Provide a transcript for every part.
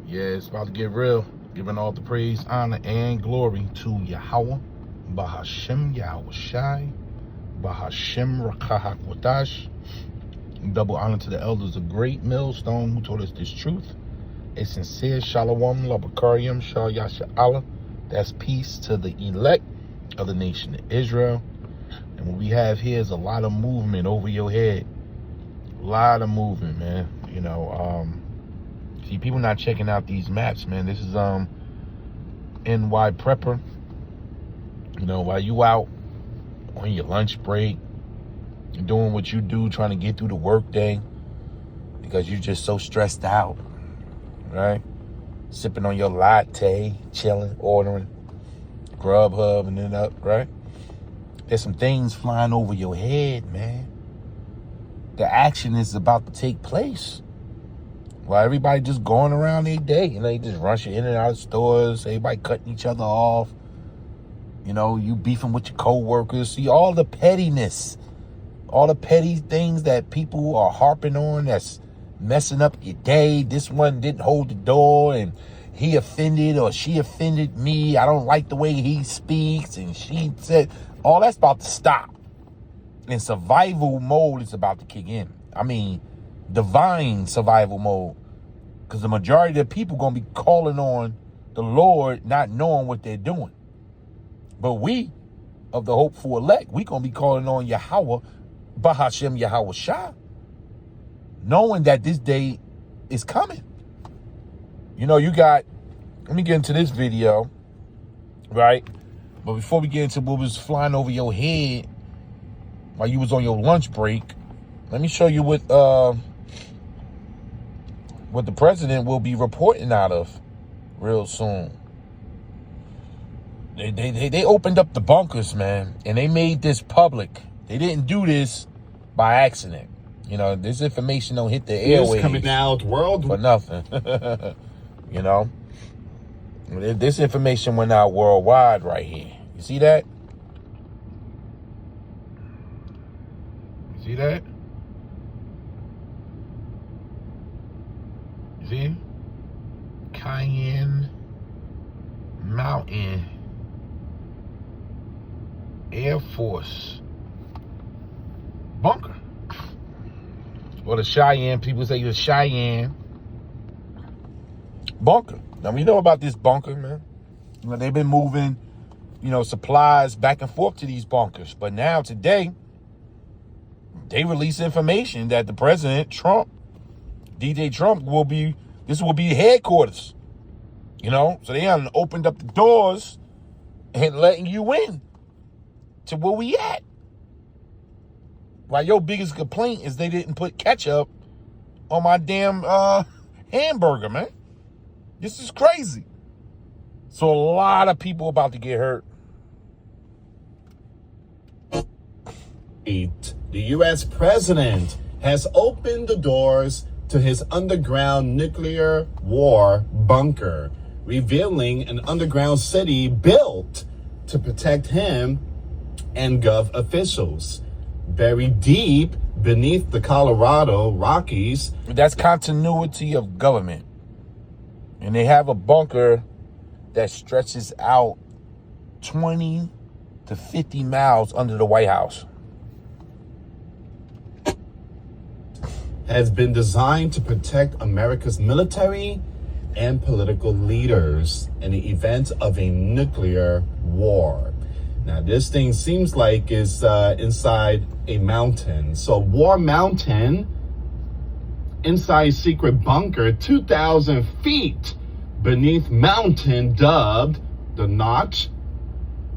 Yeah, it's about to get real. Giving all the praise, honor, and glory to Yahweh, Bahashem Yahweh Shai, Bahashem Rakahak Wadash. Double honor to the elders of Great Millstone who told us this truth. A sincere Shalom, Labakariam, Shal Yasha Allah. That's peace to the elect of the nation of Israel. And what we have here is a lot of movement over your head. A lot of movement, man. You know, see, people not checking out these maps, man. This is NY Prepper. You know, while you out on your lunch break, you're doing what you do, trying to get through the work day because you're just so stressed out, right? Sipping on your latte, chilling, ordering Grubhub and then up, right? There's some things flying over your head, man. The action is about to take place. While everybody just going around their day, you know, they just rushing in and out of stores, everybody cutting each other off. You know, you beefing with your co-workers. See, all the pettiness, all the petty things that people are harping on that's messing up your day. This one didn't hold the door and he offended or she offended me. I don't like the way he speaks and she said, all that's about to stop. And survival mode is about to kick in. I mean, divine survival mode. Because the majority of the people going to be calling on the Lord not knowing what they're doing. But we, of the hopeful elect, we going to be calling on Yahweh, Bahashem Yahweh Shah, knowing that this day is coming. You know, you got, let me get into this video, right? But before we get into what was flying over your head while you was on your lunch break, let me show you what the president will be reporting out of real soon. They opened up the bunkers, man, and they made this public. They didn't do this by accident. You know, this information don't hit the airwaves coming out world for nothing. You know, this information went out worldwide right here. You see that? You see that? You see? Cayenne Mountain Air Force bunker. Or the Cheyenne, people say the Cheyenne bunker. Now, we know about this bunker, man. You know, they've been moving, you know, supplies back and forth to these bunkers. But now, today, they release information that the president, Trump, DJ Trump, this will be headquarters. You know, so they haven't opened up the doors and letting you in to where we at. Why your biggest complaint is they didn't put ketchup on my damn hamburger, man. This is crazy. So a lot of people about to get hurt. The U.S. president has opened the doors to his underground nuclear war bunker, revealing an underground city built to protect him and Gov officials. Buried deep beneath the Colorado Rockies. That's continuity of government. And they have a bunker that stretches out 20 to 50 miles under the White House. Has been designed to protect America's military and political leaders in the event of a nuclear war. Now, this thing seems like it's inside a mountain. So, War Mountain, inside secret bunker, 2,000 feet beneath mountain, dubbed the Notch,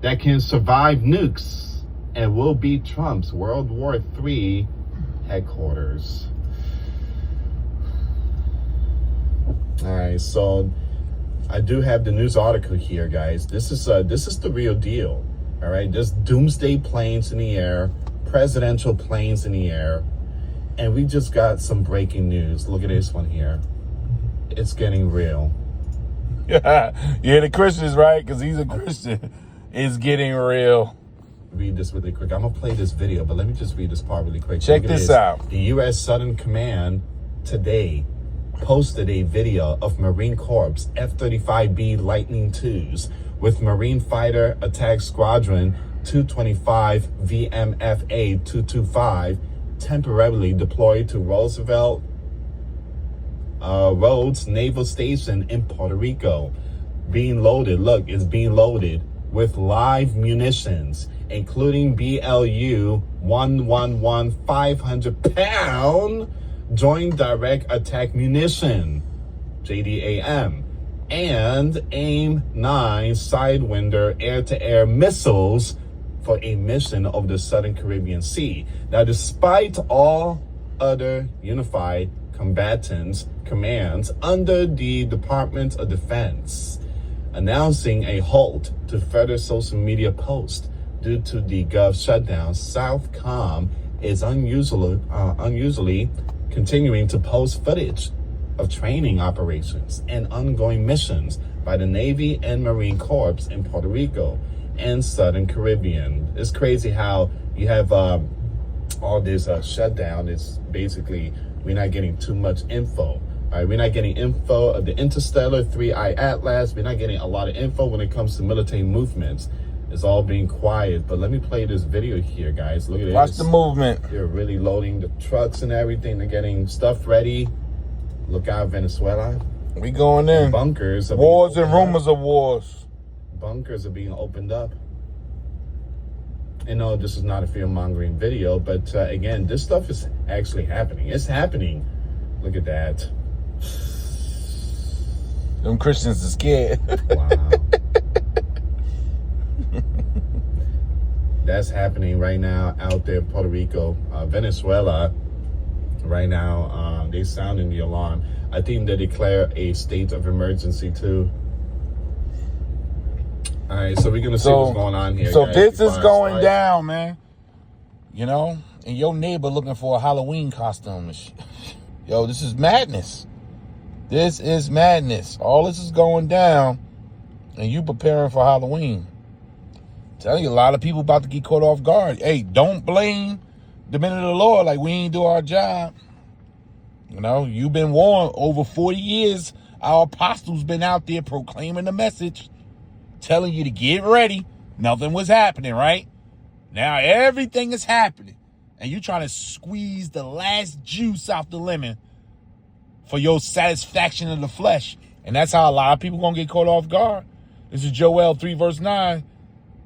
that can survive nukes and will be Trump's World War III headquarters. All right, so I do have the news article here, guys. This is the real deal. All right, there's doomsday planes in the air, presidential planes in the air, and we just got some breaking news. Look at this one here. It's getting real. Yeah, the Christians, right? Because he's a Christian. It's getting real. Read this really quick. I'm going to play this video, but let me just read this part really quick. Check this out. The U.S. Southern Command today posted a video of Marine Corps F-35B Lightning IIs with Marine Fighter Attack Squadron 225 VMFA 225 temporarily deployed to Roosevelt Roads Naval Station in Puerto Rico. Being loaded, look, it's being loaded with live munitions, including BLU 111 500-pound Joint Direct Attack Munition, JDAM, and AIM-9 Sidewinder air-to-air missiles for a mission over the Southern Caribbean Sea. Now, despite all other unified combatants commands under the Department of Defense announcing a halt to further social media posts due to the Gulf shutdown, Southcom is unusually continuing to post footage of training operations and ongoing missions by the Navy and Marine Corps in Puerto Rico and Southern Caribbean. It's crazy how you have all this shutdown. It's basically we're not getting too much info. We're not getting info of the Interstellar 3I Atlas. We're not getting a lot of info when it comes to military movements. It's all being quiet. But let me play this video here, guys. Look at this. Watch the movement. They're really loading the trucks and everything. They're getting stuff ready. Look out, Venezuela. We going in. Bunkers. Wars and rumors of wars. Bunkers are being opened up. And no, this is not a fear-mongering video, but again, this stuff is actually happening. It's happening. Look at that. Them Christians are scared. Wow. That's happening right now out there in Puerto Rico. Venezuela, right now, they sounding the alarm. I think they declare a state of emergency too. All right, so we're going to see what's going on here. So guys, this is going down, man. You know, and your neighbor looking for a Halloween costume. Yo, this is madness. This is madness. All this is going down, and you preparing for Halloween. Telling you, a lot of people about to get caught off guard. Hey, don't blame the men of the Lord like we ain't do our job. You know, you've been warned over 40 years. Our apostles been out there proclaiming the message, telling you to get ready. Nothing was happening, right? Now everything is happening. And you trying to squeeze the last juice out the lemon for your satisfaction of the flesh. And that's how a lot of people going to get caught off guard. This is Joel 3 verse 9,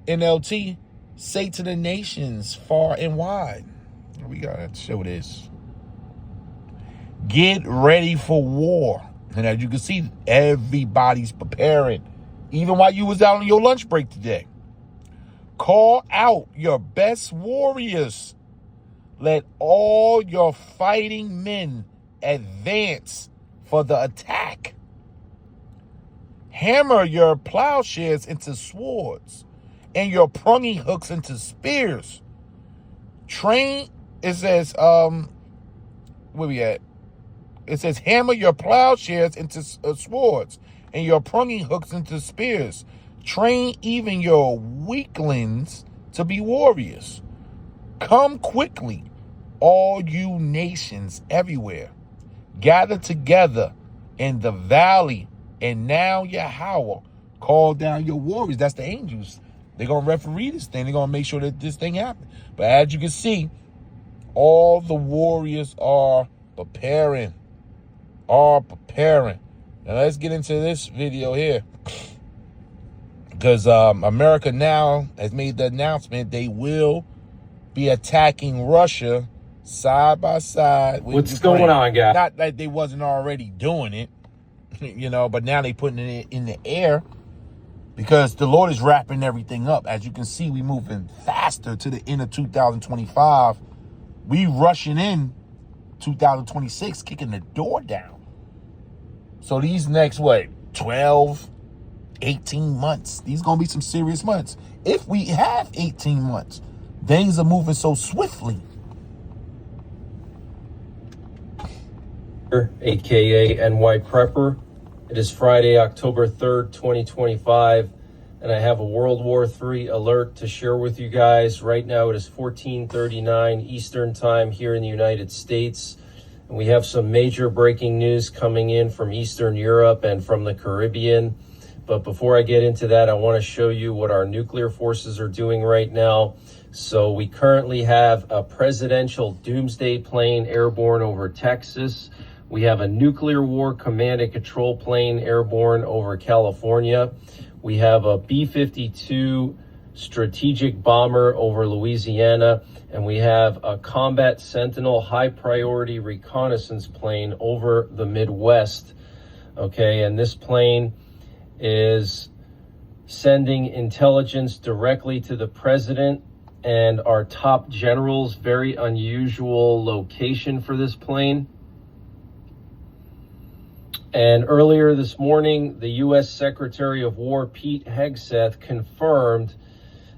NLT. Say to the nations far and wide. We got to show this. Get ready for war. And as you can see, everybody's preparing. Even while you was out on your lunch break today. Call out your best warriors. Let all your fighting men advance for the attack. Hammer your plowshares into swords and your pruning hooks into spears. Train, it says, where we at? It says, hammer your plowshares into swords and your pruning hooks into spears. Train even your weaklings to be warriors. Come quickly, all you nations everywhere. Gather together in the valley, and now Yahweh call down your warriors. That's the angels. They're going to referee this thing. They're going to make sure that this thing happens. But as you can see, all the warriors are preparing. Now let's get into this video here. Because America now has made the announcement they will be attacking Russia side by side with What's Ukraine. going on, guys? Not like they wasn't already doing it, you know, but now they putting it in the air because the Lord is wrapping everything up. As you can see, we moving faster to the end of 2025. We rushing in 2026, kicking the door down. So these next, 12, 18 months, these going to be some serious months. If we have 18 months, things are moving so swiftly. AKA NY Prepper. It is Friday, October 3rd, 2025, and I have a World War III alert to share with you guys. Right now it is 14:39 Eastern Time here in the United States. We have some major breaking news coming in from Eastern Europe and from the Caribbean. But before I get into that, I want to show you what our nuclear forces are doing right now. So we currently have a presidential doomsday plane airborne over Texas. We have a nuclear war command and control plane airborne over California. We have a B-52 strategic bomber over Louisiana. And we have a Combat Sentinel high priority reconnaissance plane over the Midwest. Okay, and this plane is sending intelligence directly to the president and our top generals. Very unusual location for this plane. And earlier this morning, the U.S. Secretary of War, Pete Hegseth, confirmed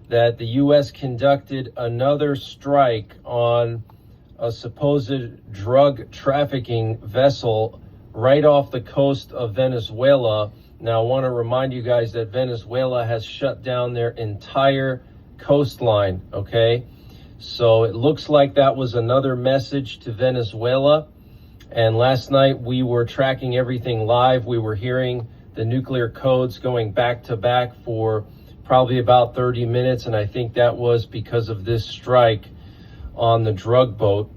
that the U.S. conducted another strike on a supposed drug trafficking vessel right off the coast of Venezuela. Now, I want to remind you guys that Venezuela has shut down their entire coastline, okay? So it looks like that was another message to Venezuela. And last night we were tracking everything live. We were hearing the nuclear codes going back to back for probably about 30 minutes. And I think that was because of this strike on the drug boat.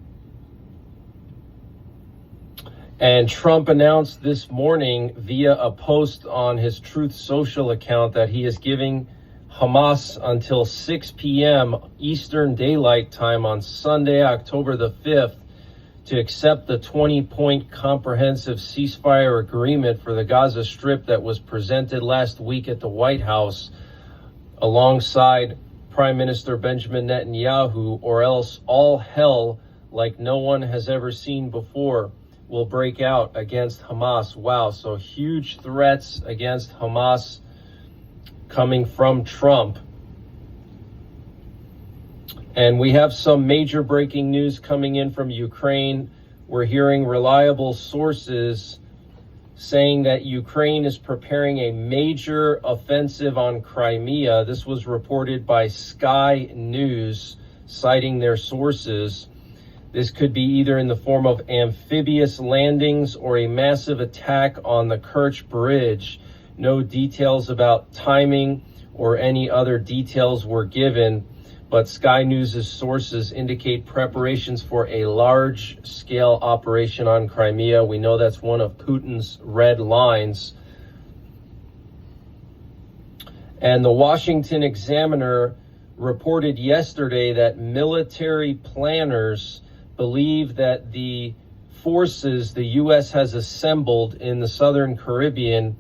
And Trump announced this morning via a post on his Truth Social account that he is giving Hamas until 6 p.m. Eastern Daylight Time on Sunday, October the 5th, to accept the 20-point comprehensive ceasefire agreement for the Gaza Strip that was presented last week at the White House alongside Prime Minister Benjamin Netanyahu, or else all hell like no one has ever seen before will break out against Hamas. Wow, so huge threats against Hamas coming from Trump. And we have some major breaking news coming in from Ukraine. We're hearing reliable sources saying that Ukraine is preparing a major offensive on Crimea. This was reported by Sky News, citing their sources. This could be either in the form of amphibious landings or a massive attack on the Kerch Bridge. No details about timing or any other details were given, but Sky News' sources indicate preparations for a large-scale operation on Crimea. We know that's one of Putin's red lines. And the Washington Examiner reported yesterday that military planners believe that the forces the U.S. has assembled in the Southern Caribbean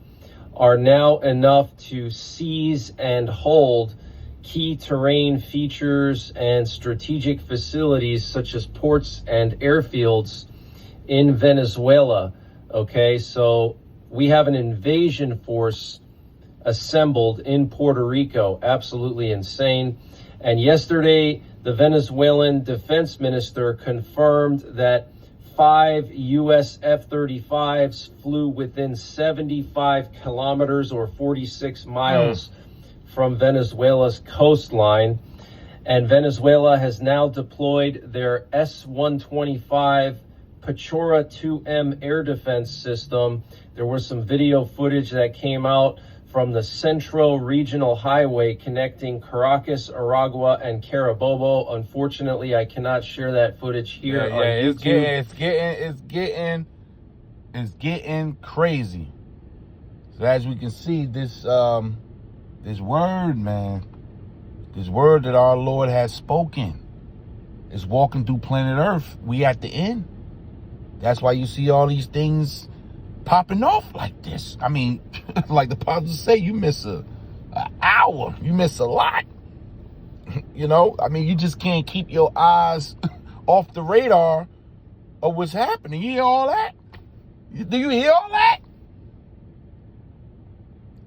are now enough to seize and hold key terrain features and strategic facilities such as ports and airfields in Venezuela. Okay, so we have an invasion force assembled in Puerto Rico. Absolutely insane. And yesterday, the Venezuelan defense minister confirmed that 5 U.S. F-35s flew within 75 kilometers or 46 miles from Venezuela's coastline. And Venezuela has now deployed their S-125 Pechora 2M air defense system. There was some video footage that came out from the Centro Regional Highway connecting Caracas, Aragua, and Carabobo. Unfortunately, I cannot share that footage here on YouTube. It's getting crazy. So as we can see, this word, man, this word that our Lord has spoken is walking through planet Earth. We at the end. That's why you see all these things popping off like this. I mean, like the apostles say, you miss an hour, you miss a lot. You know, I mean, you just can't keep your eyes off the radar of what's happening. You hear all that? Do you hear all that?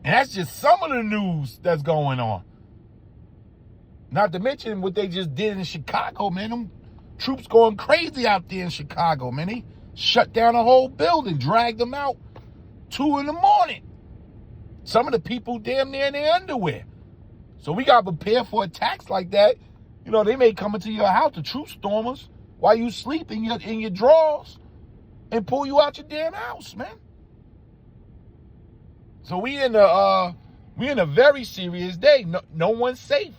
And that's just some of the news that's going on. Not to mention what they just did in Chicago, man. Them troops going crazy out there in Chicago, man. They shut down a whole building, dragged them out 2 in the morning. Some of the people damn near in their underwear. So we got to prepare for attacks like that. You know, they may come into your house, the troop stormers, while you sleep in your drawers. and pull you out your damn house, man. So we in a very serious day. No one's safe.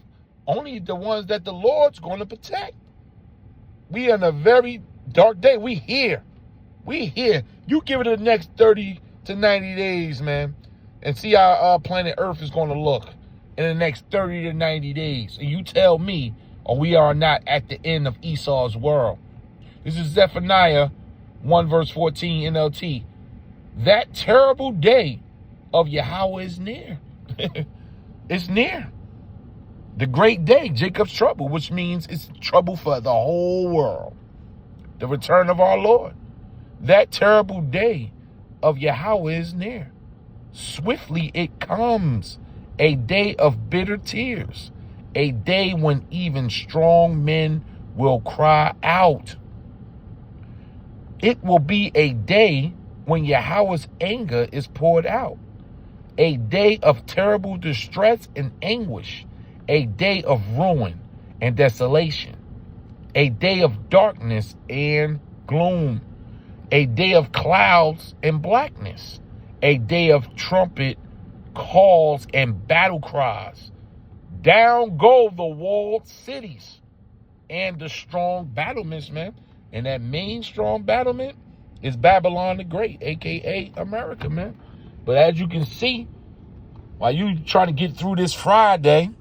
Only the ones that the Lord's going to protect. We in a very dark day. We here. You give it the next 30 to 90 days, man, and see how planet Earth is going to look in the next 30 to 90 days. And you tell me, or we are not at the end of Esau's world. This is Zephaniah 1 verse 14 NLT. That terrible day of Yahweh is near. It's near. The great day, Jacob's trouble, which means it's trouble for the whole world. The return of our Lord. That terrible day of Yahweh is near. Swiftly it comes, a day of bitter tears, a day when even strong men will cry out. It will be a day when Yahweh's anger is poured out, a day of terrible distress and anguish, a day of ruin and desolation, a day of darkness and gloom, a day of clouds and blackness, a day of trumpet calls and battle cries. Down go the walled cities and the strong battlements, man. And that main strong battlement is Babylon the Great, a.k.a. America, man. But as you can see, while you trying to get through this Friday,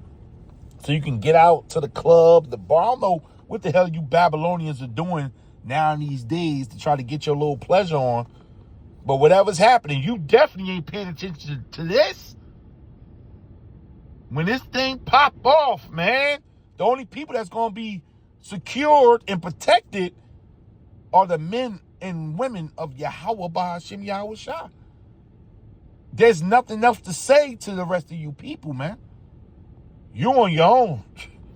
so you can get out to the club, the bar. I don't know what the hell you Babylonians are doing now in these days to try to get your little pleasure on. But whatever's happening, you definitely ain't paying attention to this. When this thing pop off, man, the only people that's going to be secured and protected are the men and women of Yahweh Bahashim Yahweh Shah. There's nothing else to say to the rest of you people, man. You on your own,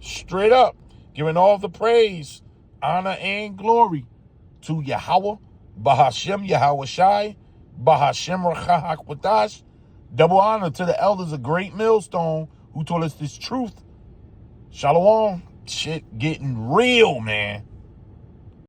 straight up, giving all the praise, honor, and glory to Yahweh, Bahashim Yahweh Shai, Bahashim Rachah HaKodash. Double honor to the elders of Great Millstone who told us this truth. Shalom. Shit getting real, man.